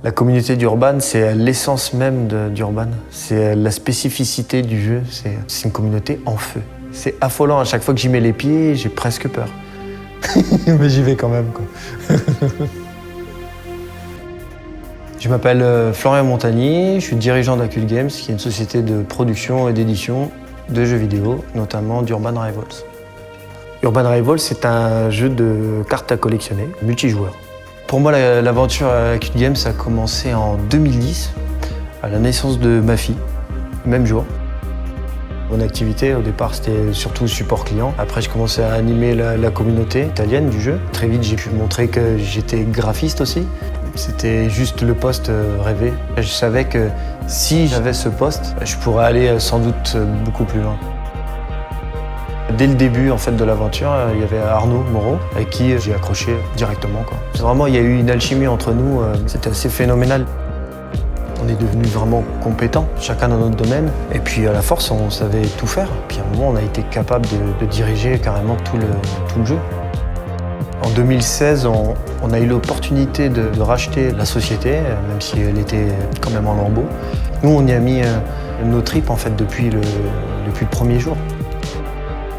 La communauté d'Urban, c'est l'essence même d'Urban. C'est la spécificité du jeu, c'est une communauté en feu. C'est affolant, à chaque fois que j'y mets les pieds, j'ai presque peur. Mais j'y vais quand même, quoi. Je m'appelle Florian Montagny, je suis dirigeant d'Acult Games, qui est une société de production et d'édition de jeux vidéo, notamment d'Urban Rivals. Urban Rivals, c'est un jeu de cartes à collectionner, multijoueur. Pour moi, l'aventure Acult Games a commencé en 2010, à la naissance de ma fille, le même jour. Mon activité, au départ, c'était surtout support client. Après, je commençais à animer la communauté italienne du jeu. Très vite, j'ai pu montrer que j'étais graphiste aussi. C'était juste le poste rêvé. Je savais que si j'avais ce poste, je pourrais aller sans doute beaucoup plus loin. Dès le début en fait, de l'aventure, il y avait Arnaud Moreau, avec qui j'ai accroché directement, quoi. Vraiment, il y a eu une alchimie entre nous, c'était assez phénoménal. On est devenus vraiment compétents, chacun dans notre domaine. Et puis à la force, on savait tout faire. Puis à un moment, on a été capable de diriger carrément tout le jeu. En 2016, on a eu l'opportunité de racheter la société, même si elle était quand même en lambeaux. Nous, on y a mis nos tripes en fait, depuis le premier jour.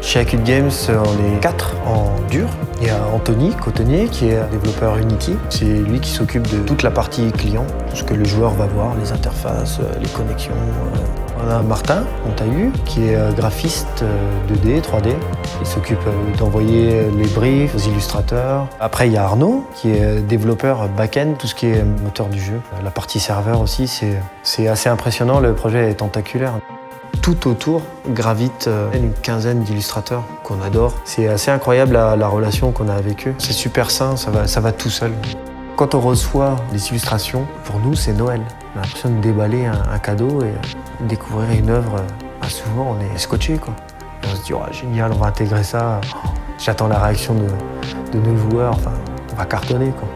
Chez Acult Games, on est 4 en dur. Il y a Anthony Cotonnier qui est développeur Unity. C'est lui qui s'occupe de toute la partie client, tout ce que le joueur va voir, les interfaces, les connexions. On a Martin Montahu qui est graphiste 2D, 3D. Il s'occupe d'envoyer les briefs aux illustrateurs. Après, il y a Arnaud qui est développeur back-end, tout ce qui est moteur du jeu. La partie serveur aussi, c'est assez impressionnant. Le projet est tentaculaire. Tout autour gravite une quinzaine d'illustrateurs qu'on adore. C'est assez incroyable la relation qu'on a avec eux. C'est super sain, ça va tout seul. Quand on reçoit les illustrations, pour nous c'est Noël. On a l'impression de déballer un cadeau et découvrir une œuvre. Souvent on est scotché, quoi. Et on se dit oh, génial, on va intégrer ça. J'attends la réaction de nos joueurs. Enfin, on va cartonner, quoi.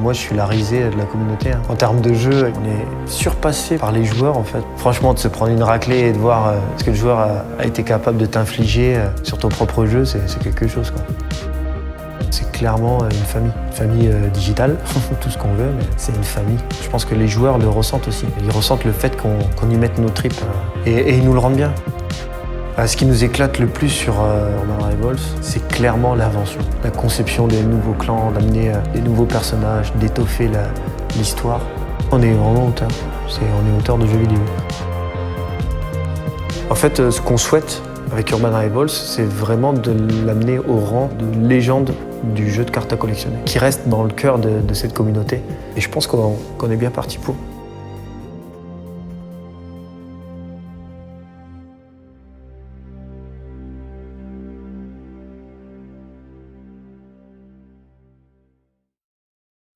Moi, je suis la risée de la communauté. En termes de jeu, on est surpassé par les joueurs, en fait. Franchement, de se prendre une raclée et de voir ce que le joueur a été capable de t'infliger sur ton propre jeu, c'est quelque chose, quoi. C'est clairement une famille digitale, tout ce qu'on veut, mais c'est une famille. Je pense que les joueurs le ressentent aussi. Ils ressentent le fait qu'on y mette nos tripes et ils nous le rendent bien. Ce qui nous éclate le plus sur Urban Rivals, c'est clairement l'invention. La conception des nouveaux clans, d'amener des nouveaux personnages, d'étoffer l'histoire. On est vraiment auteur. On est auteur de jeux vidéo. En fait, ce qu'on souhaite avec Urban Rivals, c'est vraiment de l'amener au rang de légende du jeu de cartes à collectionner, qui reste dans le cœur de cette communauté. Et je pense qu'on est bien parti pour.